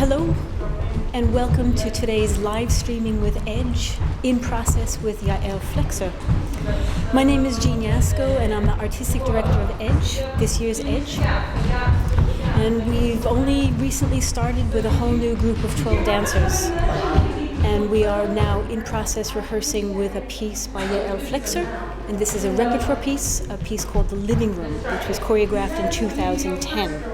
Hello and welcome to today's live streaming with Edge, in process with Yael Flexer. My name is Jeanne Yasko and I'm the Artistic Director of Edge, this year's Edge. And we've only recently started with a whole new group of 12 dancers. And we are now in process rehearsing with a piece by Yael Flexer. And this is a repertoire piece, a piece called The Living Room, which was choreographed in 2010.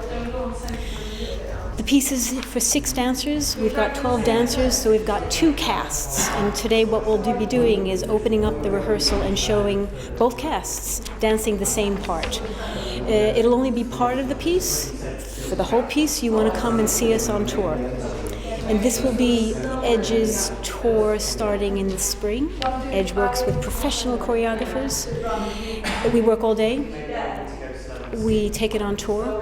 The piece is for 6 dancers. We've got 12 dancers, so we've got 2 casts. And today what we'll be doing is opening up the rehearsal and showing both casts dancing the same part. It'll only be part of the piece. For the whole piece, you want to come and see us on tour. And this will be Edge's tour starting in the spring. Edge works with professional choreographers. We work all day. We take it on tour.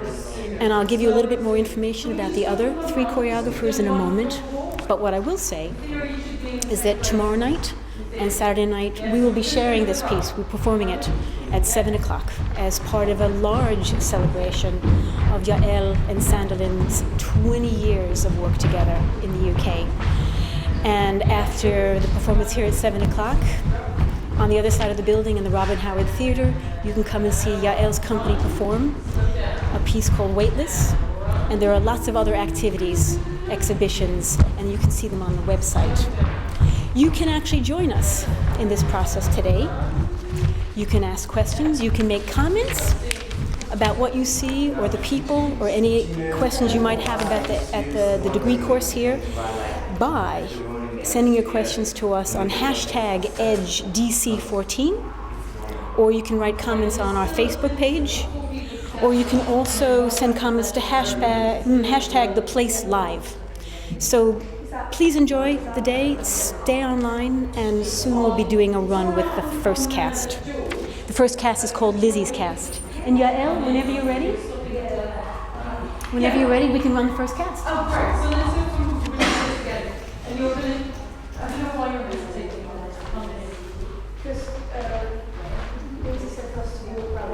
And I'll give you a little bit more information about the other 3 choreographers in a moment. But what I will say is that tomorrow night and Saturday night, we will be sharing this piece. We're performing it at 7 o'clock as part of a large celebration of Yael and Sandalin's 20 years of work together in the UK. And after the performance here at 7 o'clock, on the other side of the building in the Robin Howard Theatre, you can come and see Yael's company perform a piece called Weightless. And there are lots of other activities, exhibitions, and you can see them on the website. You can actually join us in this process today. You can ask questions, you can make comments about what you see or the people or any questions you might have about the degree course here by sending your questions to us on hashtag EdgeDC14, or you can write comments on our Facebook page, or you can also send comments to hashtag ThePlaceLive. So please enjoy the day, stay online, and soon we'll be doing a run with the first cast. The first cast is called Lizzie's Cast. And Yael, whenever you're ready, we can run the first cast. Oh, great. So let's do some rehearsals again. And you're going to, I don't know why you're hesitating on this. Because Lizzie said for us to walk around.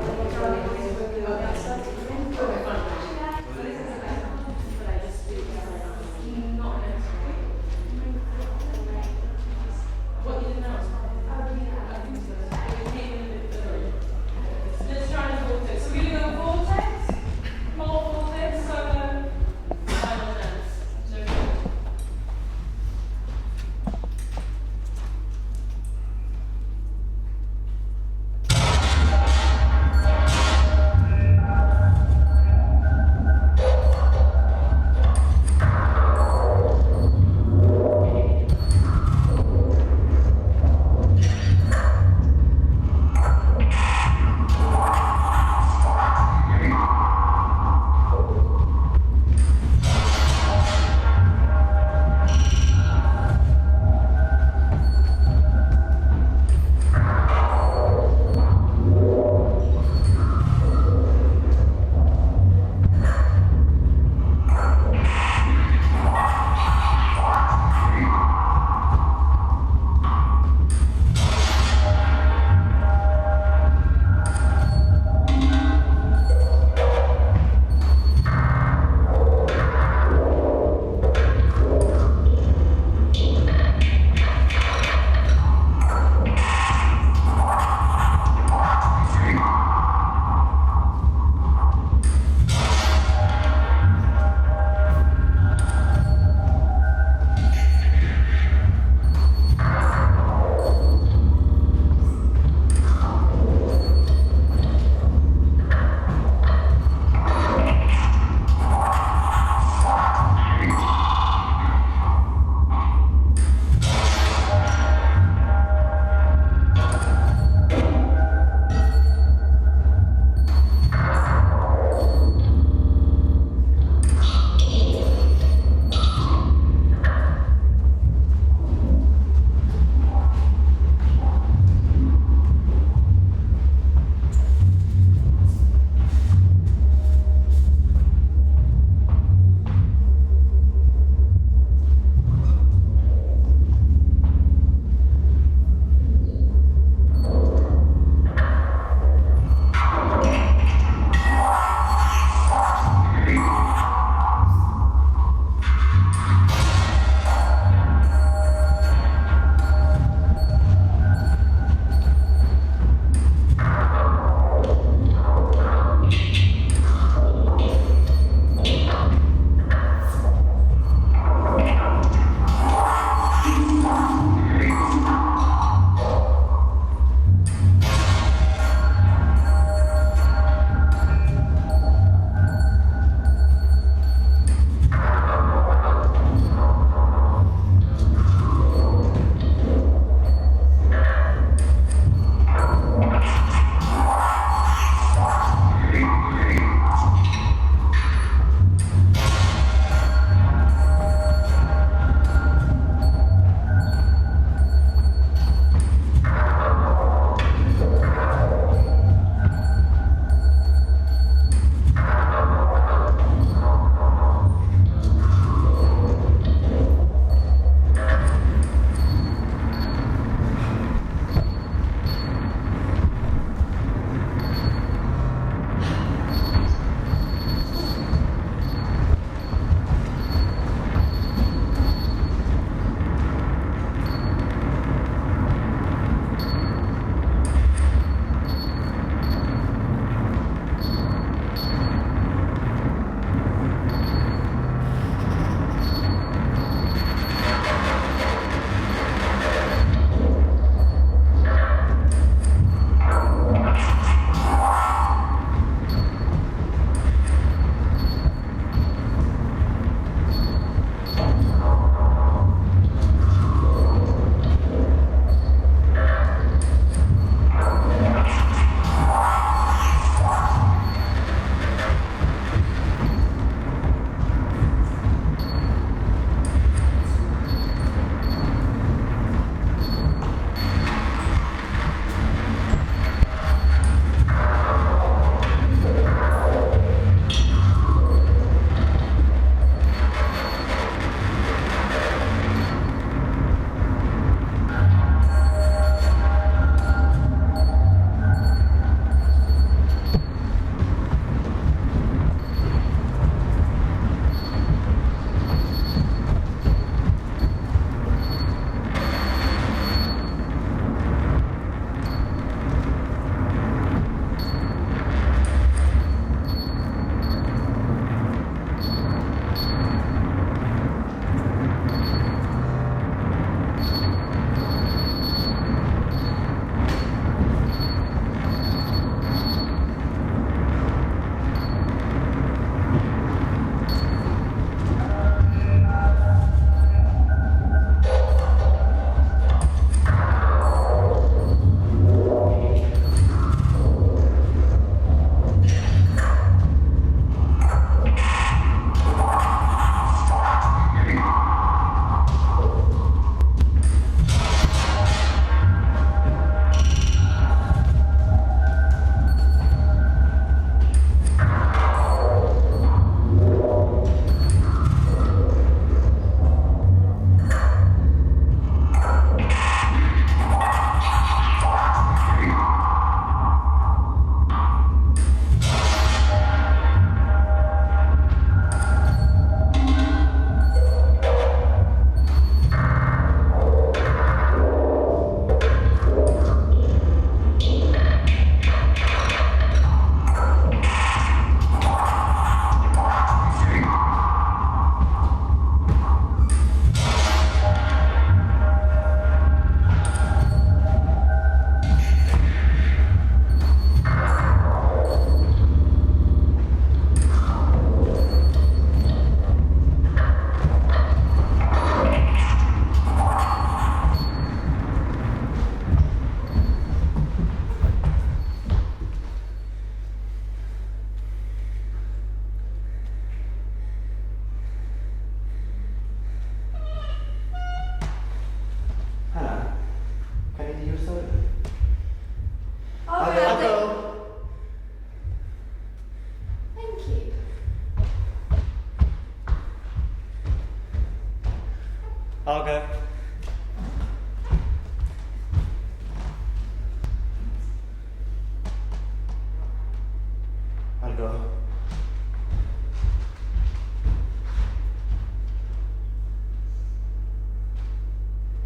wanna go?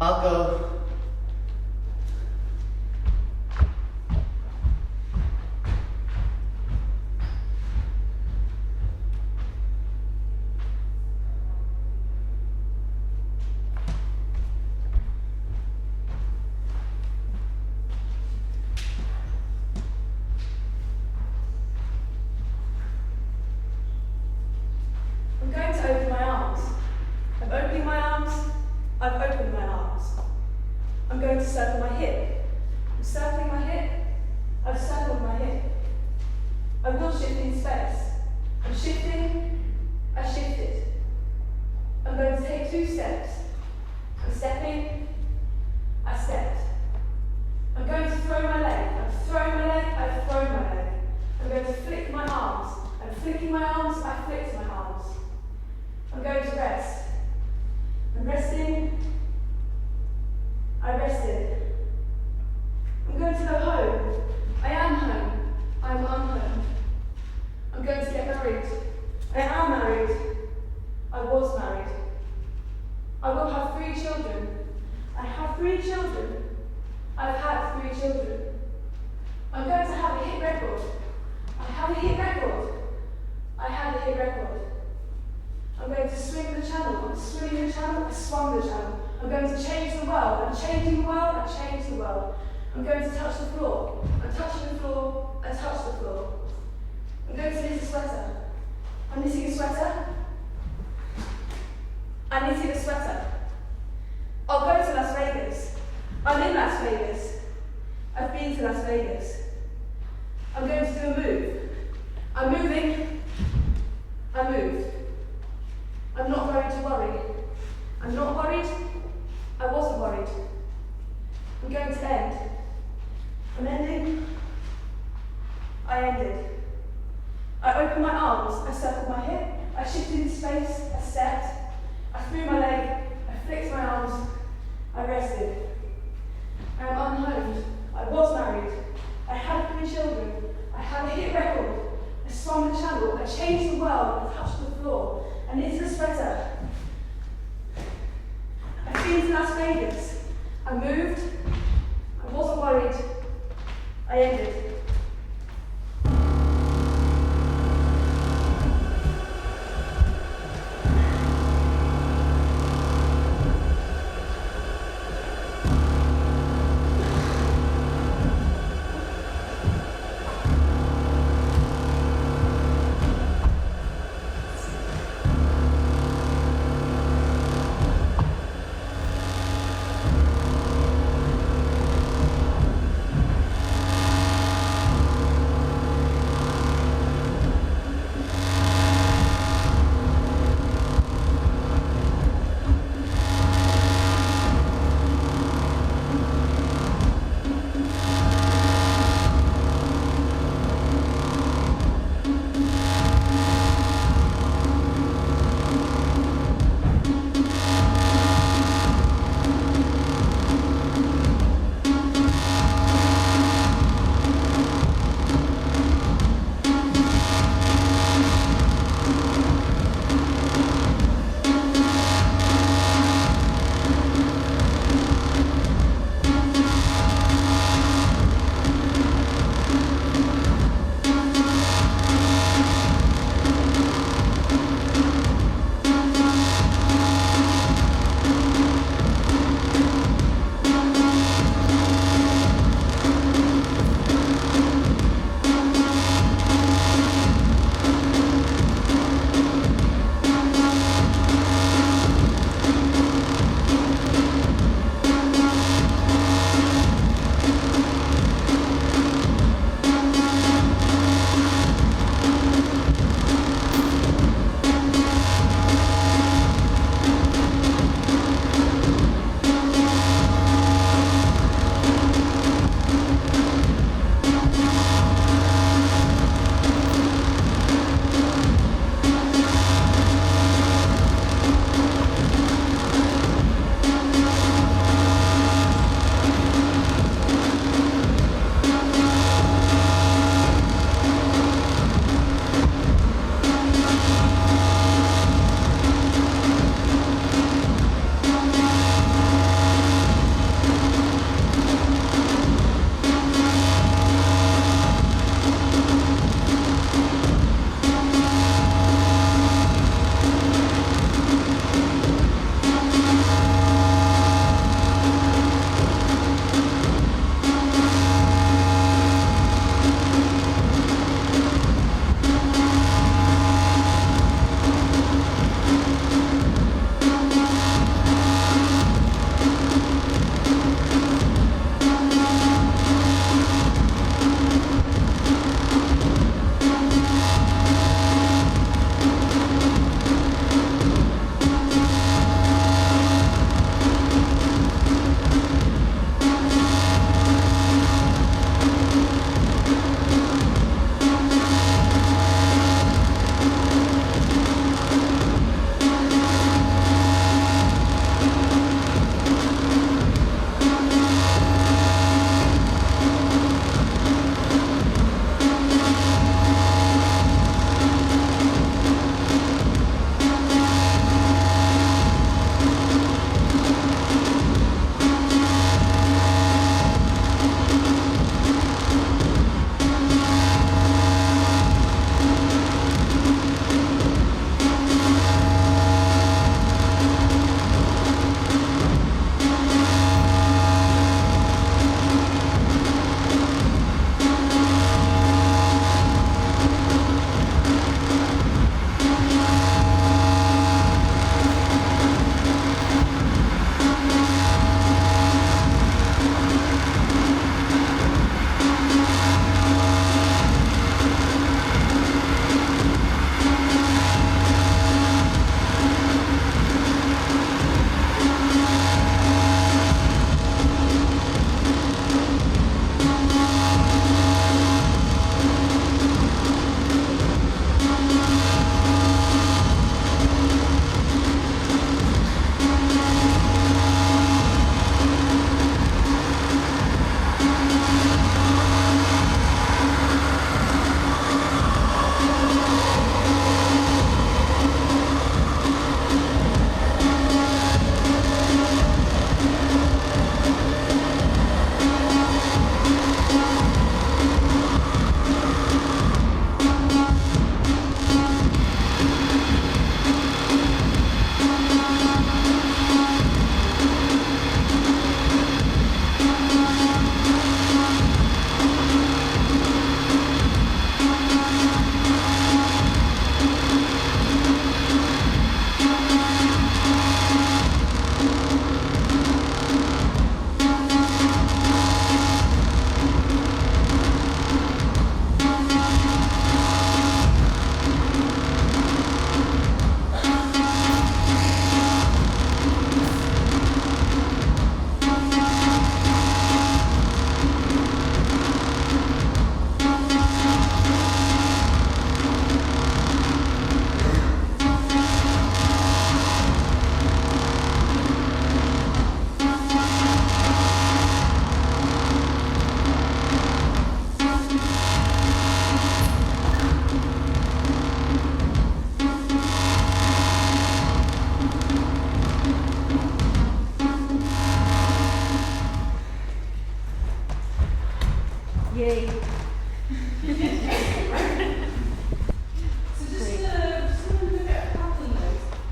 I'll go. I'm going to open my arms. I'm opening my arms. I've opened my arms. I'm going to circle my hip. I'm circling my hip. I've circled my hip. I will shift in space. I'm shifting. I shifted. I'm going to take 2 steps. I'm stepping. I stepped. I'm going to throw my leg. I'm throwing my leg. I've thrown my leg. I'm going to flick my arms. I'm flicking my arms. I flicked my arms. I'm going to rest. I'm resting. I rested. I'm going to go home. I am home. I'm unhome. I'm going to get married. I am married. I was married. I will have 3 children. I have 3 children. I've had 3 children. I'm going to have a hit record. I have a hit record. I had a hit record. I'm going to swing the channel. I'm swimming the channel. I swung the channel. I'm going to change the world. I'm changing the world. I changed the world. I'm going to touch the floor. I'm touching the floor. I touch the floor. I'm going to knit a sweater. I'm knitting a sweater. I'm knitting a sweater. I'll go to Las Vegas. I'm in Las Vegas. I've been to Las Vegas. I'm going to do a move. I'm moving. I moved. I'm not going to worry. I'm not worried. I wasn't worried. I'm going to end. I'm ending. I ended. I opened my arms. I circled my hip. I shifted in space. I stepped. I threw my leg. I flicked my arms. I rested. I am unhomed. I was married. I had 3 children. I had a hit record. I swung the channel. I changed the world. I touched the floor. I knitted a sweater. I've been to Las Vegas. I moved. I wasn't worried. I ended.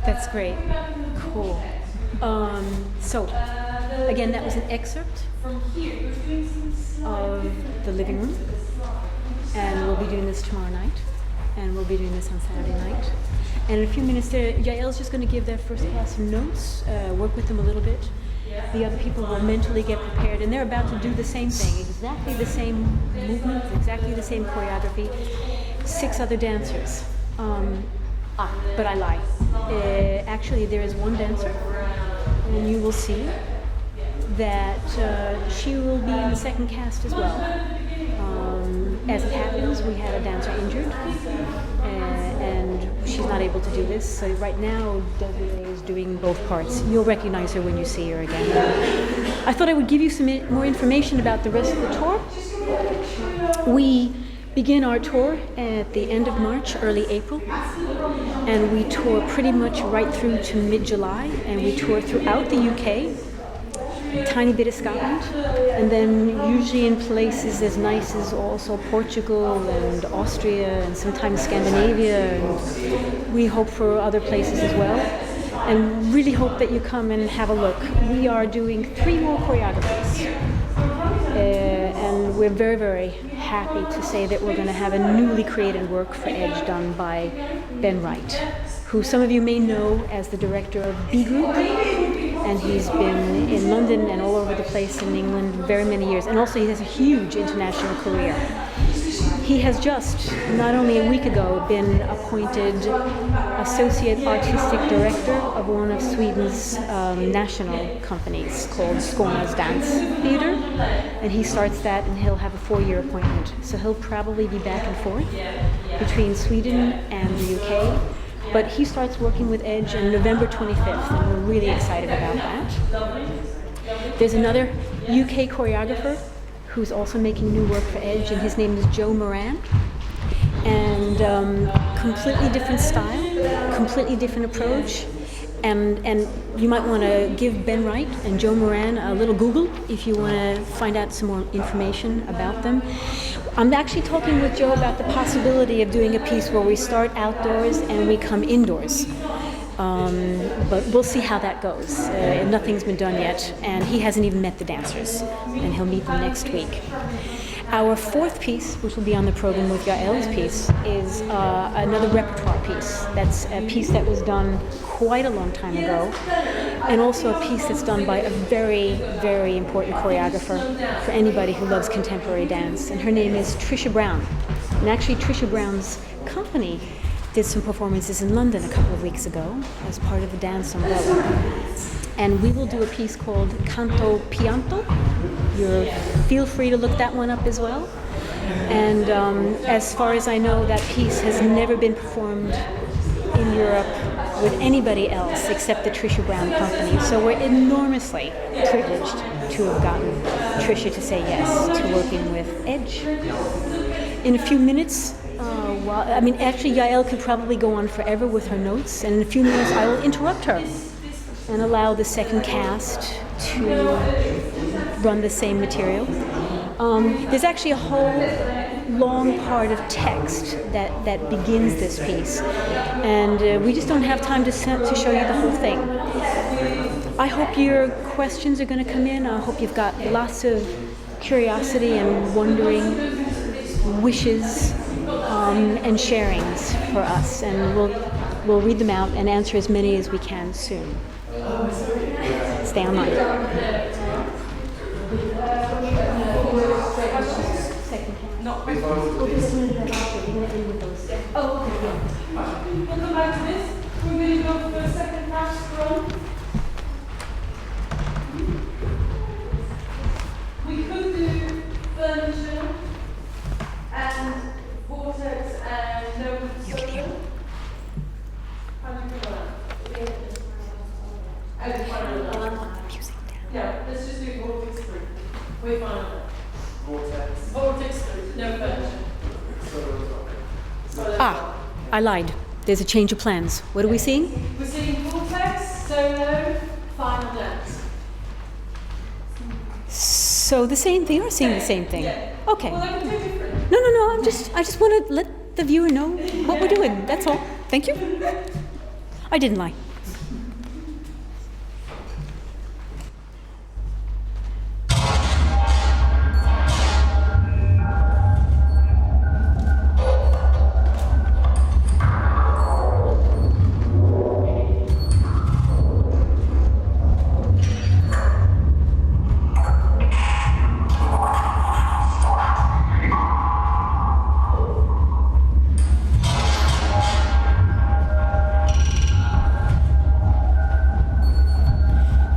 That's great. Cool. So, again, that was an excerpt of the living room, and we'll be doing this tomorrow night, and we'll be doing this on Saturday night. And in a few minutes, Yael's just going to give their first class some notes, work with them a little bit. The other people will mentally get prepared, and they're about to do the same thing, exactly the same movements, exactly the same choreography. 6 other dancers. But I lie. Actually, there is one dancer, and you will see that she will be in the second cast as well. As it happens, we had a dancer injured, and she's not able to do this. So right now, Desiree is doing both parts. You'll recognize her when you see her again. I thought I would give you some more information about the rest of the tour. We begin our tour at the end of March, early April, and we tour pretty much right through to mid-July, and we tour throughout the UK, a tiny bit of Scotland, and then usually in places as nice as also Portugal and Austria and sometimes Scandinavia, and we hope for other places as well, and really hope that you come and have a look. We are doing 3 more choreographers. And we're very, very happy to say that we're going to have a newly created work for Edge done by Ben Wright, who some of you may know as the director of B Group, and he's been in London and all over the place in England very many years, and also he has a huge international career. He has just, not only a week ago, been appointed Associate Artistic Director of one of Sweden's national companies called Skånes Dance Theatre, and he starts that and he'll have a 4-year appointment. So he'll probably be back and forth between Sweden and the UK, but he starts working with Edge on November 25th, and we're really excited about that. There's another UK choreographer who's also making new work for Edge, and his name is Joe Moran. And completely different style, completely different approach. And you might want to give Ben Wright and Joe Moran a little Google if you want to find out some more information about them. I'm actually talking with Joe about the possibility of doing a piece where we start outdoors and we come indoors. But we'll see how that goes. Nothing's been done yet, and he hasn't even met the dancers, and he'll meet them next week. Our 4th piece, which will be on the program with Yael's piece, is another repertoire piece. That's a piece that was done quite a long time ago, and also a piece that's done by a very, very important choreographer for anybody who loves contemporary dance, and her name is Trisha Brown. And actually, Trisha Brown's company did some performances in London a couple of weeks ago as part of the dance umbrella. And we will do a piece called Canto Pianto. Feel free to look that one up as well. And as far as I know, that piece has never been performed in Europe with anybody else except the Trisha Brown company. So we're enormously privileged to have gotten Trisha to say yes to working with Edge. In a few minutes, actually Yael could probably go on forever with her notes, and in a few minutes I will interrupt her and allow the second cast to run the same material. There's actually a whole long part of text that begins this piece, and we just don't have time to show you the whole thing. I hope your questions are going to come in. I hope you've got lots of curiosity and wondering wishes and sharings for us, and we'll read them out and answer as many as we can soon. Stay online. Oh, okay, yeah. We'll come back to this. We're going to go for the second cast run. We could do furniture and vortex and no. You can hear. How do you feel about that? Music down. Yeah, let's just do vortex 3. We're fine with that. Vortex 3, no furniture. I lied. There's a change of plans. What are we seeing? We're seeing vortex, solo, final dance. So the same thing, you're seeing the same thing. Yeah. Okay. Well, I can do different. No. I just want to let the viewer know what we're doing. That's all. Thank you. I didn't lie.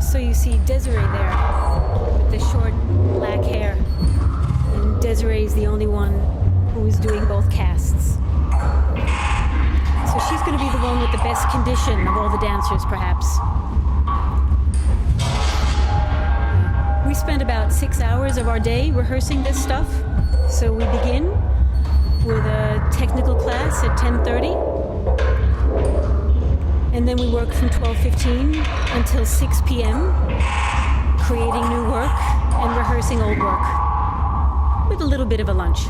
So you see Desiree there with the short black hair. And Desiree is the only one who is doing both casts. So she's going to be the one with the best condition of all the dancers, perhaps. We spend about 6 hours of our day rehearsing this stuff. So we begin with a technical class at 10:30. And then we work from 12:15 until 6 p.m., creating new work and rehearsing old work, with a little bit of a lunch.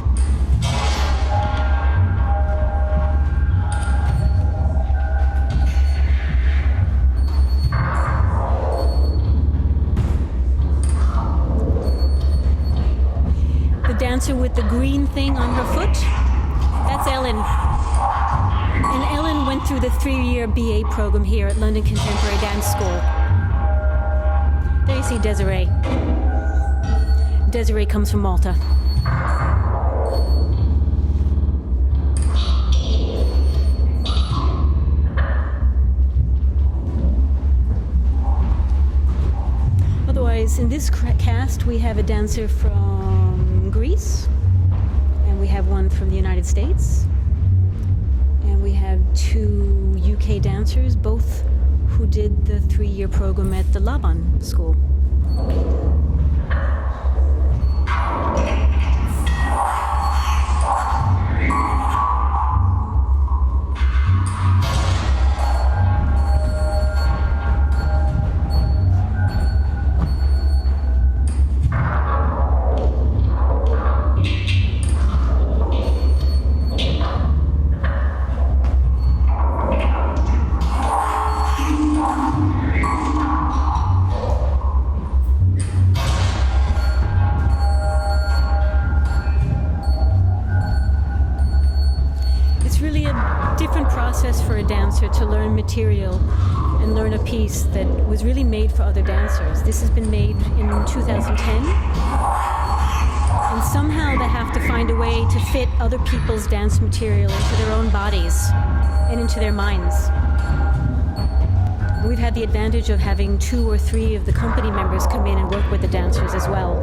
The dancer with the green thing on her foot, that's Ellen. And Ellen went through the 3-year BA program here at London Contemporary Dance School. There you see Desiree. Desiree comes from Malta. Otherwise, in this cast, we have a dancer from Greece, and we have one from the United States. And we have 2 UK dancers, both who did the 3-year program at the Laban School. For a dancer to learn material and learn a piece that was really made for other dancers. This has been made in 2010, and somehow they have to find a way to fit other people's dance material into their own bodies and into their minds. We've had the advantage of having 2 or 3 of the company members come in and work with the dancers as well.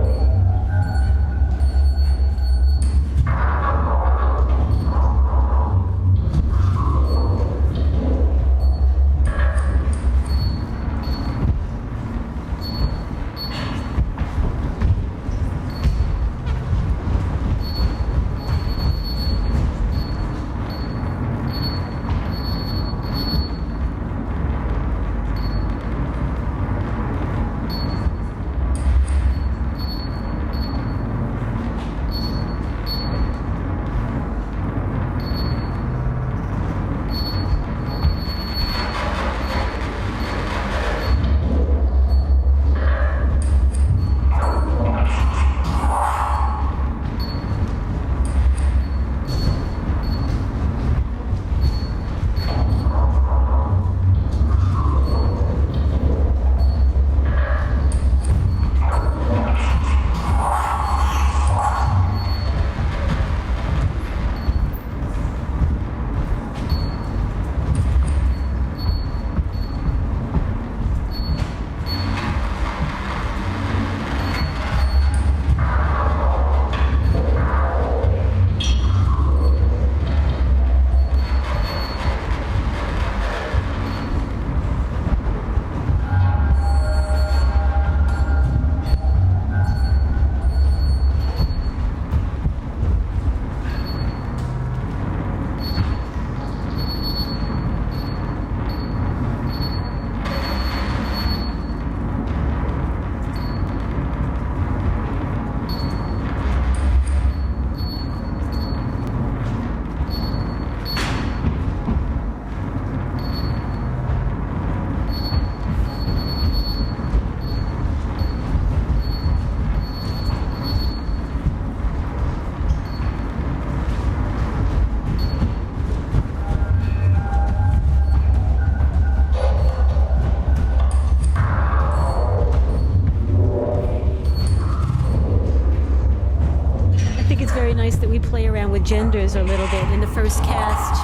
very nice that we play around with genders a little bit. In the first cast,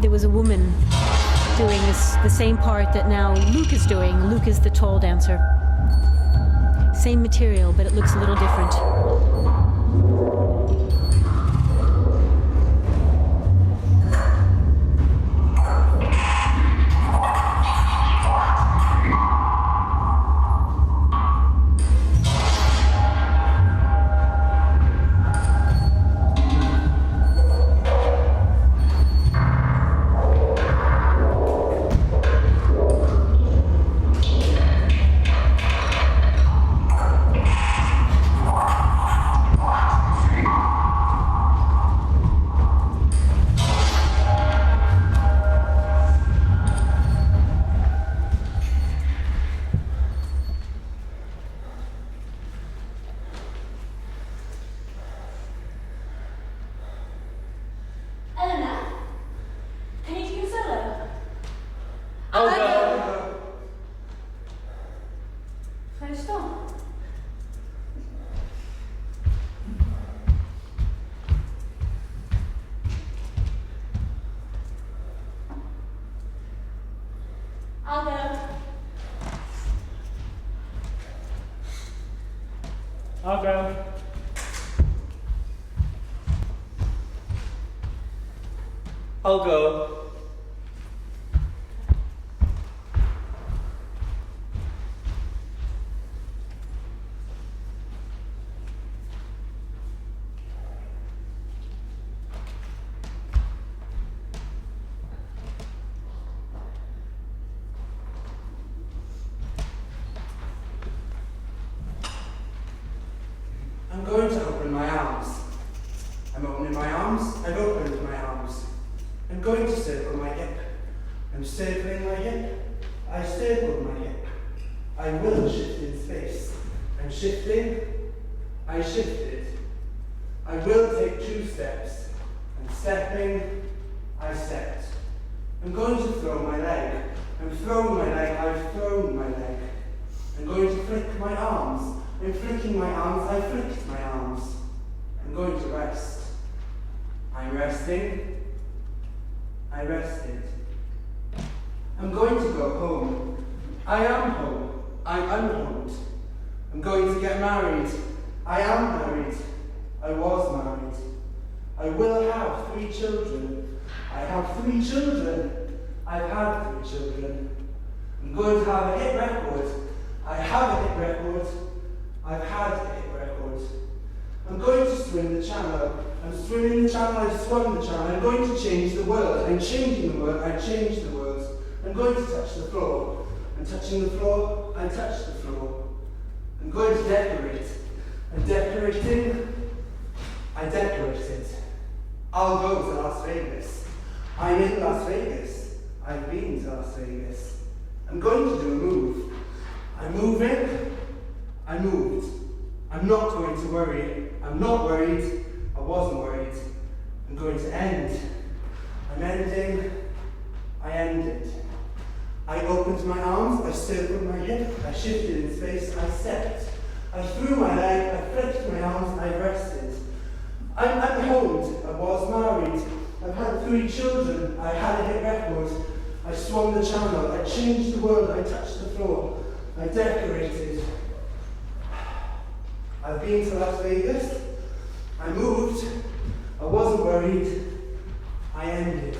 there was a woman doing the same part that now Luke is doing. Luke is the tall dancer. Same material, but it looks a little different. I'll go. I'll go. I'm going to open my arms. I'm opening my arms. I've opened my arms. I'm going to circle my hip. I'm circling my hip. I circled my hip. I will shift in space. I'm shifting. I shifted. I will take 2 steps. I'm stepping. I stepped. I'm going to throw my leg. I'm throwing my leg. I've thrown my leg. I'm going to flick my arms. I'm flicking my arms, I flicked my arms. I'm going to rest. I'm resting. I rested. I'm going to go home. I am home. I'm unhomed. I'm going to get married. I am married. I was married. I will have 3 children. I have 3 children. I've had 3 children. I'm going to have a hit record. I have a hit record. I've had a hit record. I'm going to swim the channel. I'm swimming the channel, I've swum the channel. I'm going to change the world. I'm changing the world, I changed the world. I'm going to touch the floor. I'm touching the floor, I touch the floor. I'm going to decorate. I'm decorating, I decorated. I'll go to Las Vegas. I'm in Las Vegas. I've been to Las Vegas. I'm going to do a move. I'm moving. I moved. I'm not going to worry. I'm not worried. I wasn't worried. I'm going to end. I'm ending. I ended. I opened my arms. I circled my hip. I shifted in space. I stepped. I threw my leg. I flicked my arms. I rested. I'm homed. I was married. I've had 3 children. I had a hit record. I swum the channel. I changed the world. I touched the floor. I decorated. I've been to Las Vegas. I moved. I wasn't worried. I ended.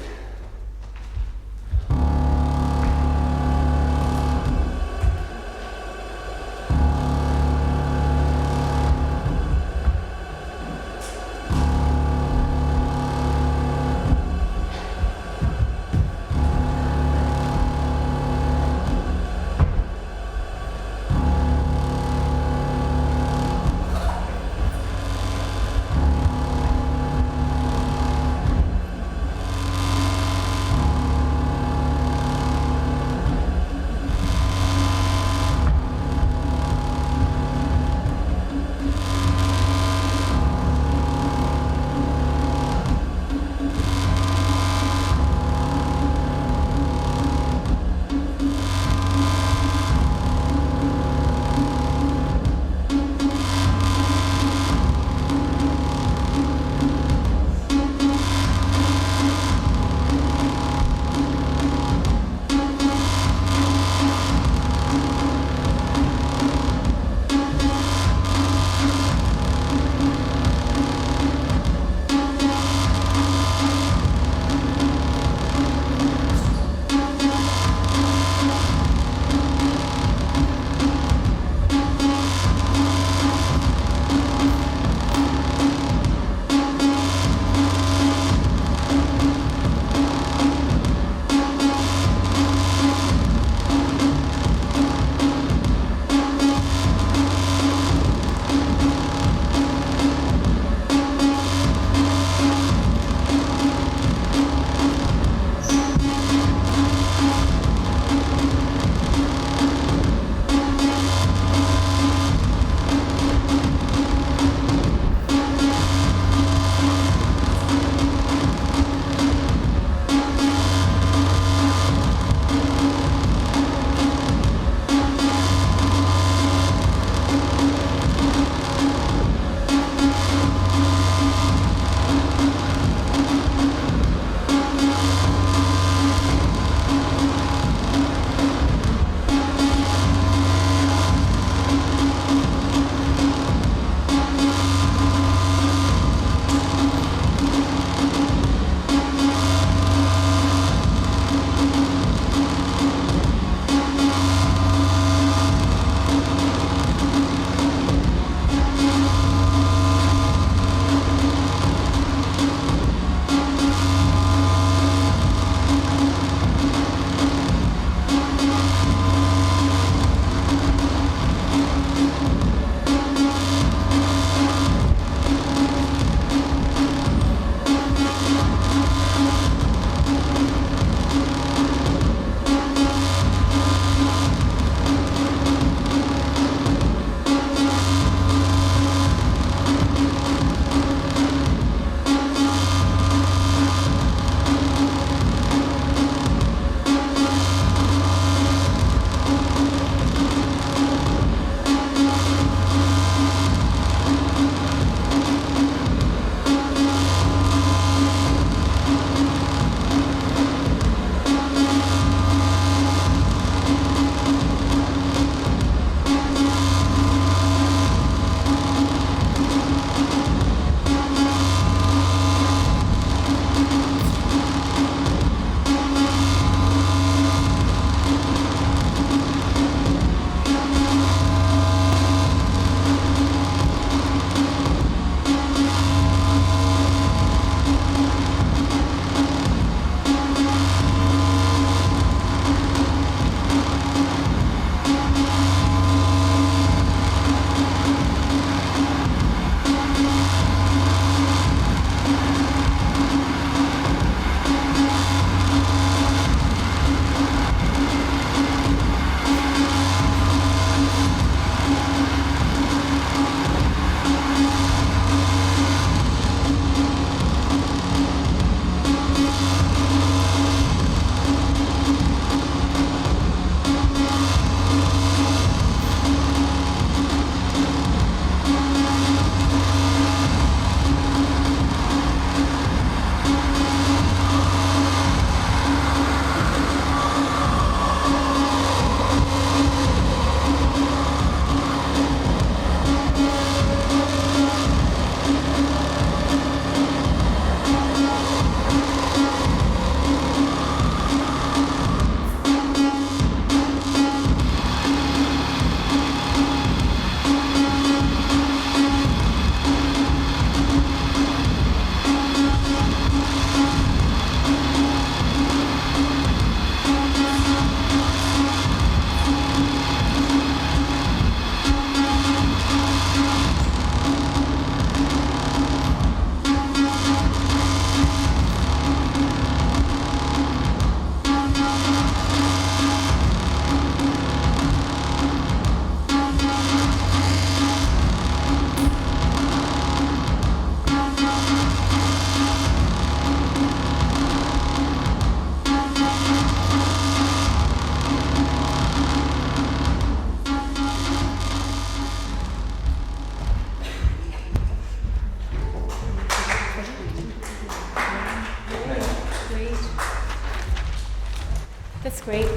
great.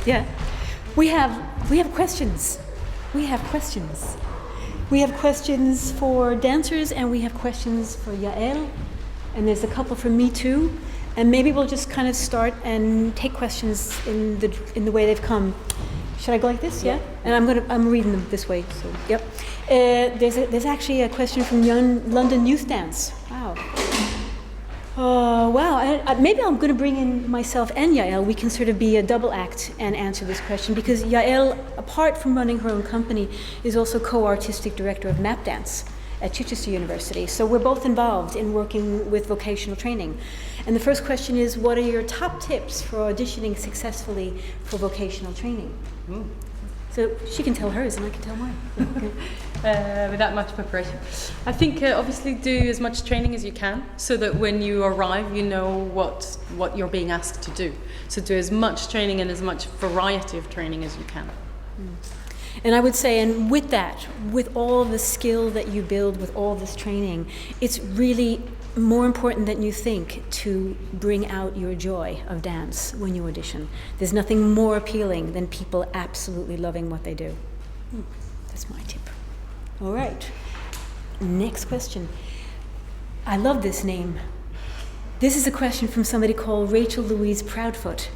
Yeah. We have questions. We have questions. We have questions for dancers, and we have questions for Yael, and there's a couple for me too. And maybe we'll just kind of start and take questions in the way they've come. Should I go like this? Yeah. And I'm reading them this way. So yep. There's actually a question from London Youth Dance. Wow. Wow. Maybe I'm going to bring in myself and Yael. We can sort of be a double act and answer this question, because Yael, apart from running her own company, is also co-artistic director of Map Dance at Chichester University. So we're both involved in working with vocational training. And the first question is, what are your top tips for auditioning successfully for vocational training? So she can tell hers and I can tell mine. Without much preparation. I think obviously do as much training as you can, so that when you arrive you know what you're being asked to do. So do as much training and as much variety of training as you can. And I would say, and with that, with all the skill that you build, with all this training, it's really more important than you think to bring out your joy of dance when you audition. There's nothing more appealing than people absolutely loving what they do. That's my tip. All right. Next question. I love this name. This is a question from somebody called Rachel Louise Proudfoot.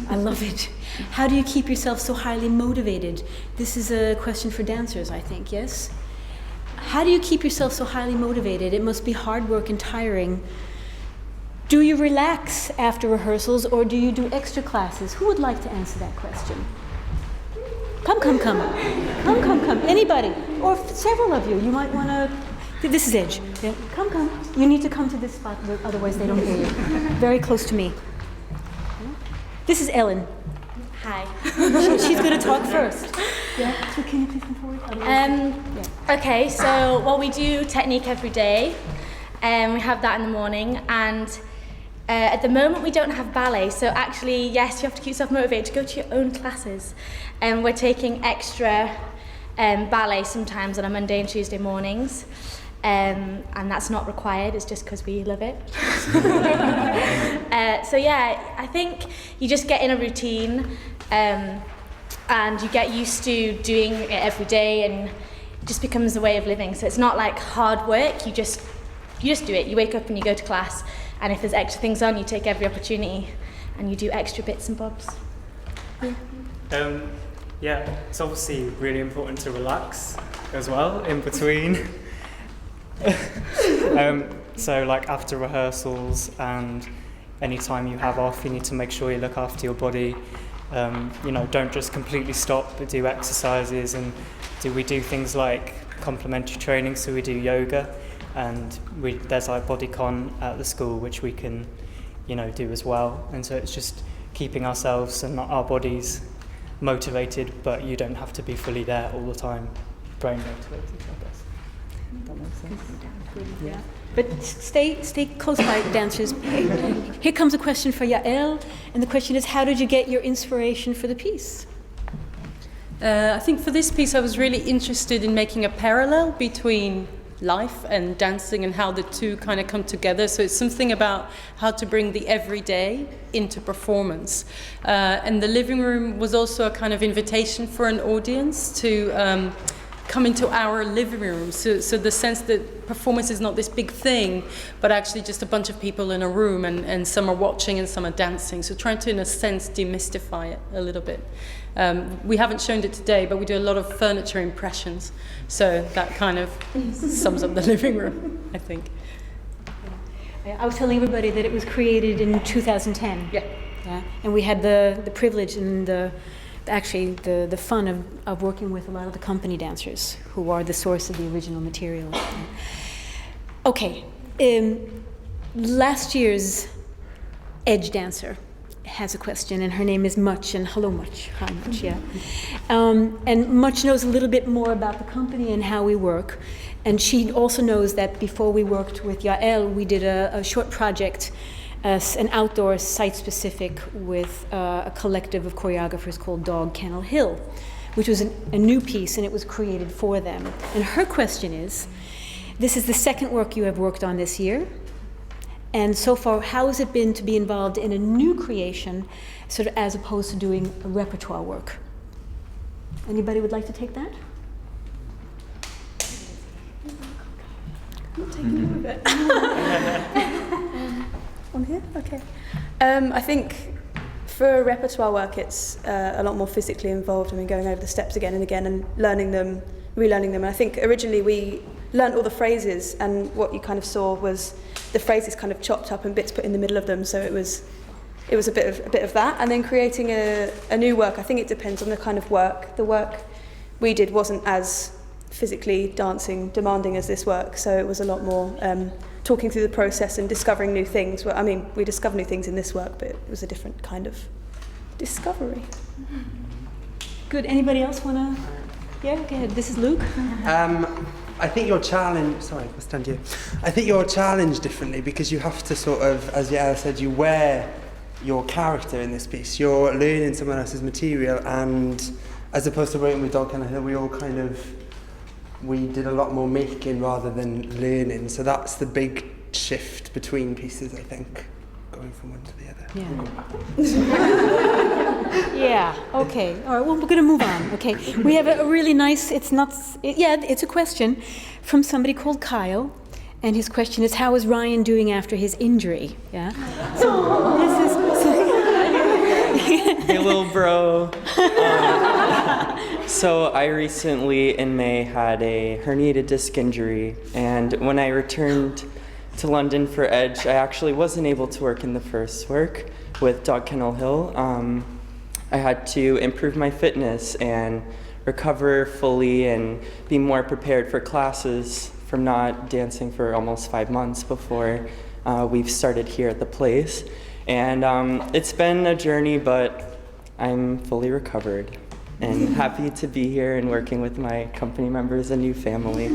I love it. How do you keep yourself so highly motivated? This is a question for dancers, I think, yes? How do you keep yourself so highly motivated? It must be hard work and tiring. Do you relax after rehearsals, or do you do extra classes? Who would like to answer that question? Come. Anybody? Or several of you. You might want to... This is Edge. Yeah. Come. You need to come to this spot, otherwise they don't hear you. Very close to me. This is Ellen. Hi. She's going to talk first. Yeah. So can you please come forward? Okay, so we do technique every day. We have that in the morning, and at the moment we don't have ballet. So actually, yes, you have to keep yourself motivated to go to your own classes. And we're taking extra ballet sometimes on a Monday and Tuesday mornings. And that's not required, it's just because we love it. So yeah, I think you just get in a routine and you get used to doing it every day, and it just becomes a way of living. So it's not like hard work, you just do it. You wake up and you go to class, and if there's extra things on, you take every opportunity and you do extra bits and bobs. Yeah, it's obviously really important to relax as well in between. So like after rehearsals and any time you have off, you need to make sure you look after your body. Don't just completely stop, but do exercises, and we do things like complementary training. So we do yoga, and there's like bodycon at the school which we can do as well. And so it's just keeping ourselves and our bodies motivated, but you don't have to be fully there all the time, brain motivated, I guess. That makes sense. Yeah. But stay close by, dancers. Here comes a question for Yael, and the question is, how did you get your inspiration for the piece? I think for this piece I was really interested in making a parallel between life and dancing and how the two kind of come together. So it's something about how to bring the everyday into performance. And the living room was also a kind of invitation for an audience to come into our living room. So the sense that performance is not this big thing, but actually just a bunch of people in a room, and some are watching and some are dancing. So trying to, in a sense, demystify it a little bit. We haven't shown it today, but we do a lot of furniture impressions. So that kind of sums up the living room, I think. I was telling everybody that it was created in 2010. Yeah. And we had the privilege and the fun of working with a lot of the company dancers who are the source of the original material. Okay, last year's Edge dancer has a question, and her name is Much, and hello Much. Hi Much, yeah. And Much knows a little bit more about the company and how we work, and she also knows that before we worked with Yael, we did a short project, an outdoor site-specific with a collective of choreographers called Dog Kennel Hill, which was a new piece, and it was created for them. And her question is, this is the second work you have worked on this year, And so far, how has it been to be involved in a new creation, sort of as opposed to doing repertoire work? Anybody would like to take that? I'm taking more of it. On here? Okay. I think for repertoire work, it's a lot more physically involved. I mean, going over the steps again and again and learning them, relearning them. And I think originally we learned all the phrases, and what you kind of saw was the phrases kind of chopped up and bits put in the middle of them. So it was a bit of that. And then creating a new work, I think it depends on the kind of work. The work we did wasn't as physically dancing demanding as this work, so it was a lot more talking through the process and discovering new things. Well, I mean, we discovered new things in this work, but it was a different kind of discovery. Good. Anybody else want to? Yeah, go ahead. This is Luke. I think you're challenged. Sorry, I'll stand here. I think you're challenged differently because you have to sort of, as Yael said, you wear your character in this piece. You're learning someone else's material, and as opposed to working with Dog Kennel Hill, we did a lot more making rather than learning. So that's the big shift between pieces, I think, going from one to the other. Yeah. Yeah. Okay. All right. Well, we're going to move on. Okay. We have a really nice. It's a question from somebody called Kyle, and his question is, "How is Ryan doing after his injury?" Yeah. So this is. Hey, little bro. So I recently, in May, had a herniated disc injury, and when I returned to London for Edge, I actually wasn't able to work in the first work with Dog Kennel Hill. I had to improve my fitness and recover fully and be more prepared for classes from not dancing for almost 5 months before we've started here at the place. And it's been a journey, but I'm fully recovered and happy to be here and working with my company members, a new family.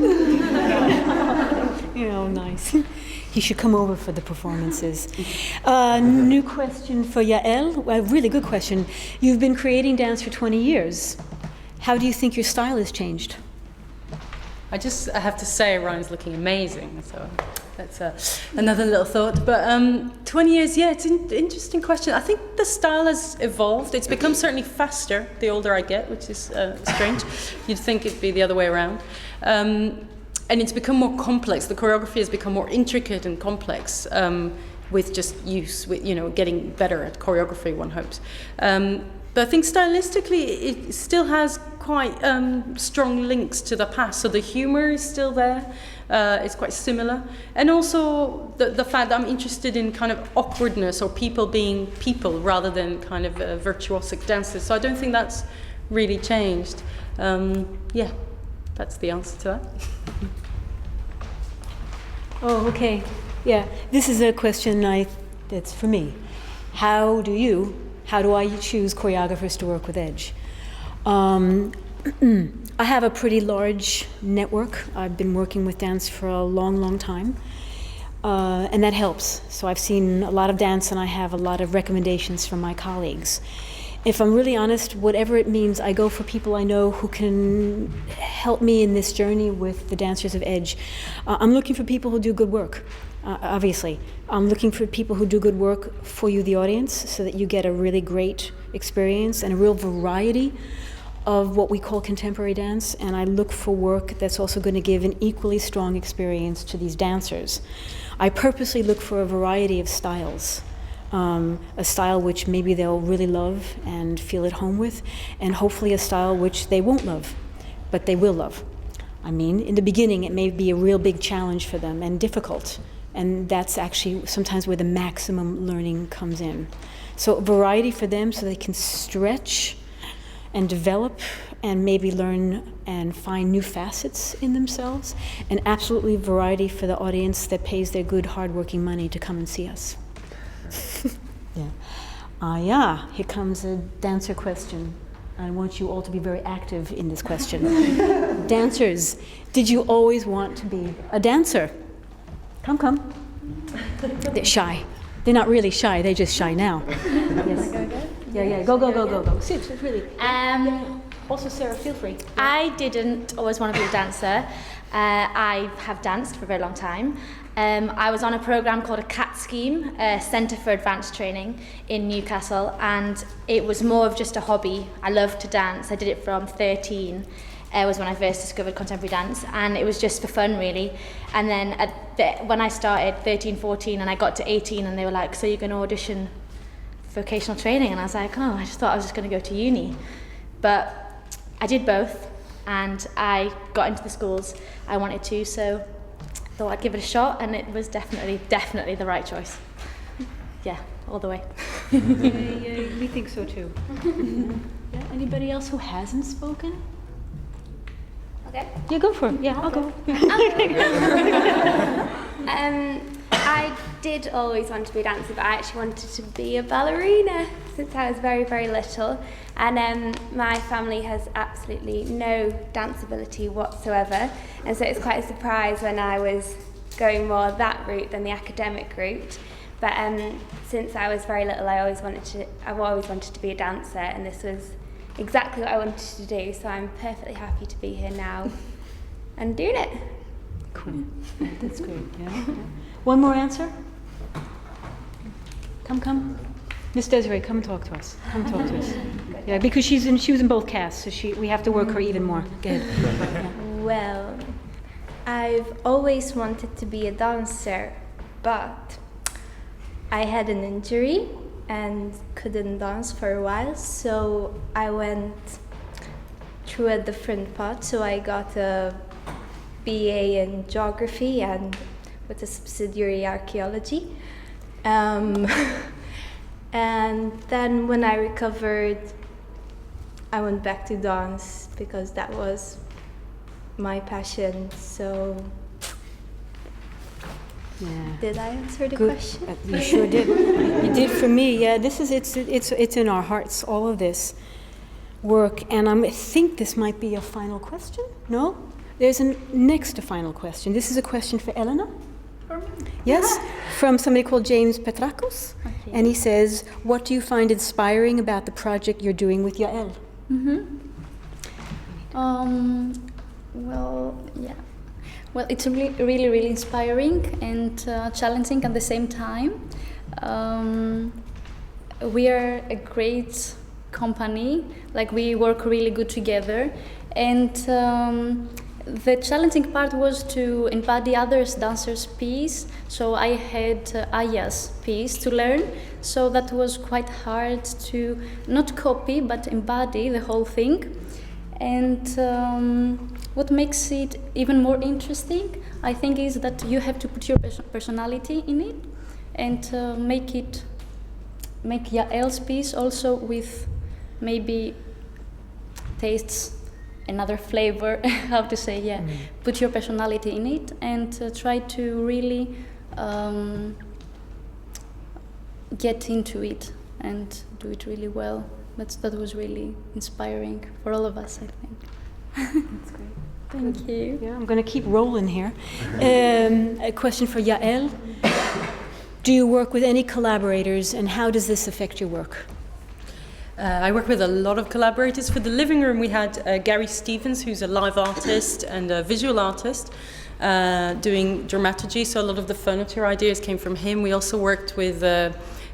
Nice. He should come over for the performances. New question for Yael. A really good question. You've been creating dance for 20 years. How do you think your style has changed? I have to say, Ryan's looking amazing. So that's another little thought. But 20 years, yeah, it's an interesting question. I think the style has evolved. It's become certainly faster the older I get, which is strange. You'd think it'd be the other way around. And it's become more complex. The choreography has become more intricate and complex with just use, with getting better at choreography, one hopes. But I think stylistically, it still has quite strong links to the past. So the humor is still there. It's quite similar. And also the fact that I'm interested in kind of awkwardness or people being people rather than kind of virtuosic dancers. So I don't think that's really changed. Yeah, that's the answer to that. Oh, okay. Yeah, this is a question that's for me. How do I choose choreographers to work with Edge? I have a pretty large network. I've been working with dance for a long, long time, and that helps. So I've seen a lot of dance, and I have a lot of recommendations from my colleagues. If I'm really honest, whatever it means, I go for people I know who can help me in this journey with the dancers of Edge. I'm looking for people who do good work, obviously. I'm looking for people who do good work for you, the audience, so that you get a really great experience and a real variety of what we call contemporary dance. And I look for work that's also going to give an equally strong experience to these dancers. I purposely look for a variety of styles. A style which maybe they'll really love and feel at home with, and hopefully a style which they won't love, but they will love. I mean, in the beginning it may be a real big challenge for them and difficult, and that's actually sometimes where the maximum learning comes in. So a variety for them so they can stretch and develop and maybe learn and find new facets in themselves, and absolutely variety for the audience that pays their good hard-working money to come and see us. Yeah. Here comes a dancer question. I want you all to be very active in this question. Dancers, did you always want to be a dancer? Come. They're shy. They're not really shy, they're just shy now. Yes. Yeah. Go. Sit, really. Also, Sarah, feel free. I didn't always want to be a dancer. I have danced for a very long time. I was on a program called a CAT scheme, Centre for Advanced Training in Newcastle, and it was more of just a hobby. I loved to dance. I did it from 13. Was when I first discovered contemporary dance, and it was just for fun, really. And then when I started 13, 14, and I got to 18, and they were like, so you're going to audition for vocational training? And I was like, oh, I just thought I was just going to go to uni. But I did both, and I got into the schools I wanted to, so thought I'd give it a shot, and it was definitely the right choice. Yeah, all the way. Yeah, we think so too. Yeah. Anybody else who hasn't spoken? Okay. Yeah, go for it. Yeah, I'll go. I did always want to be a dancer, but I actually wanted to be a ballerina since I was very, very little. And my family has absolutely no dance ability whatsoever. And so it's quite a surprise when I was going more that route than the academic route. But since I was very little, I've always wanted to be a dancer, and this was exactly what I wanted to do. So I'm perfectly happy to be here now and doing it. Cool. That's great. Yeah. One more answer? Come. Miss Desiree, come talk to us. Yeah, because she was in both casts, so we have to work her even more. Good. Yeah. Well, I've always wanted to be a dancer, but I had an injury and couldn't dance for a while, so I went through a different path. So I got a BA in geography and with a subsidiary archaeology. And then when I recovered, I went back to dance because that was my passion. So Yeah. did I answer the Good. question? You sure did. You did for me. Yeah, it's in our hearts, all of this work, and I think this might be a final question. No? There's a final question. This is a question for Elena. Yes, from somebody called James Petrakos. Okay. And he says, what do you find inspiring about the project you're doing with Yael? Well, it's really inspiring and challenging at the same time. We are a great company, like we work really good together, and the challenging part was to embody others dancers' piece. So I had Aya's piece to learn, so that was quite hard to not copy but embody the whole thing. And what makes it even more interesting, I think, is that you have to put your personality in it and make Yael's piece also with maybe tastes another flavor, how to say, yeah. Put your personality in it and try to really get into it and do it really well. That was really inspiring for all of us, I think. That's great. Thank you. Yeah, I'm going to keep rolling here. A question for Yael. Do you work with any collaborators, and how does this affect your work? I work with a lot of collaborators. For the living room, we had Gary Stevens, who's a live artist and a visual artist, doing dramaturgy. So a lot of the furniture ideas came from him. We also worked with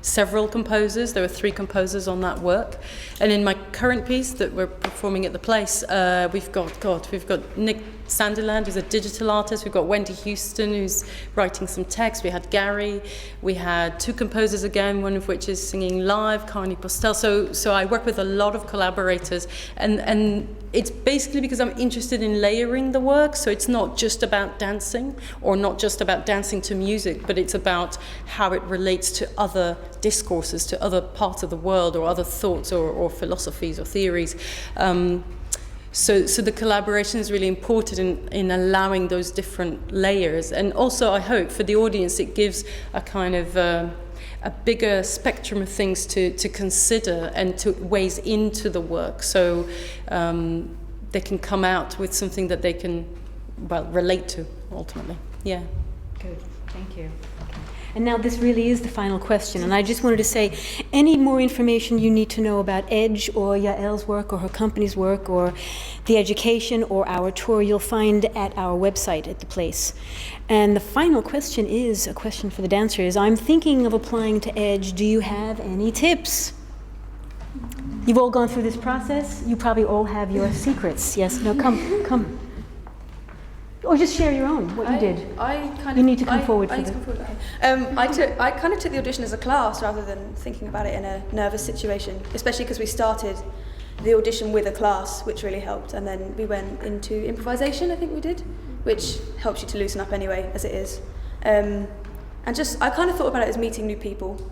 several composers. There were 3 composers on that work. And in my current piece that we're performing at the place, we've got Nick Sanderland, who's a digital artist. We've got Wendy Houston, who's writing some text. We had Gary. We had 2 composers again, one of which is singing live, Carney Postel. So I work with a lot of collaborators, and it's basically because I'm interested in layering the work. So it's not just about dancing, or not just about dancing to music, but it's about how it relates to other discourses, to other parts of the world, or other thoughts, or philosophies, or theories. So the collaboration is really important in allowing those different layers. And also, I hope, for the audience, it gives a kind of a bigger spectrum of things to consider and to ways into the work. So they can come out with something that they can, relate to, ultimately. Yeah. Good. Thank you. And now this really is the final question, and I just wanted to say, any more information you need to know about Edge or Yael's work or her company's work or the education or our tour, you'll find at our website at the place. And the final question is a question for the dancers. I'm thinking of applying to Edge. Do you have any tips? You've all gone through this process. You probably all have your secrets. Yes? No, come. Or just share your own, what you did. You need to come forward for this. Okay. I kind of took the audition as a class rather than thinking about it in a nervous situation, especially because we started the audition with a class, which really helped. And then we went into improvisation, I think we did, which helps you to loosen up anyway, as it is. And I kind of thought about it as meeting new people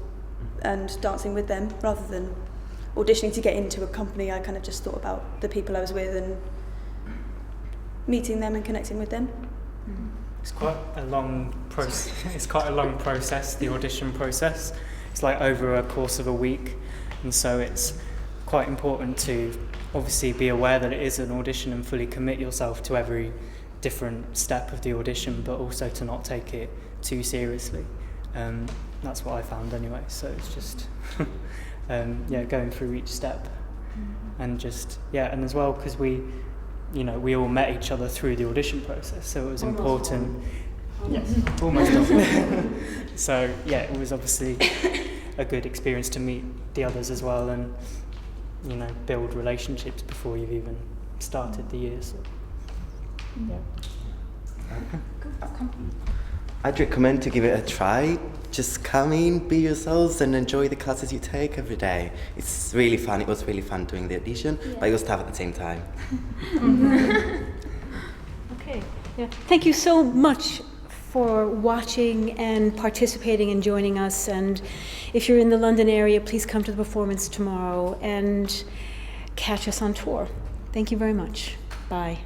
and dancing with them rather than auditioning to get into a company. I kind of just thought about the people I was with and meeting them and connecting with them. It's quite a long process. It's quite a long process, the audition process. It's like over a course of a week, and so it's quite important to obviously be aware that it is an audition and fully commit yourself to every different step of the audition, but also to not take it too seriously. That's what I found anyway. So it's just going through each step, and just and as well because we all met each other through the audition process, so it was important. Yes, almost. So it was obviously a good experience to meet the others as well, and build relationships before you've even started the year. So, I'd recommend to give it a try. Just come in, be yourselves, and enjoy the classes you take every day. It's really fun. It was really fun doing the audition, but it was tough at the same time. Okay. Yeah. Thank you so much for watching and participating and joining us. And if you're in the London area, please come to the performance tomorrow and catch us on tour. Thank you very much. Bye.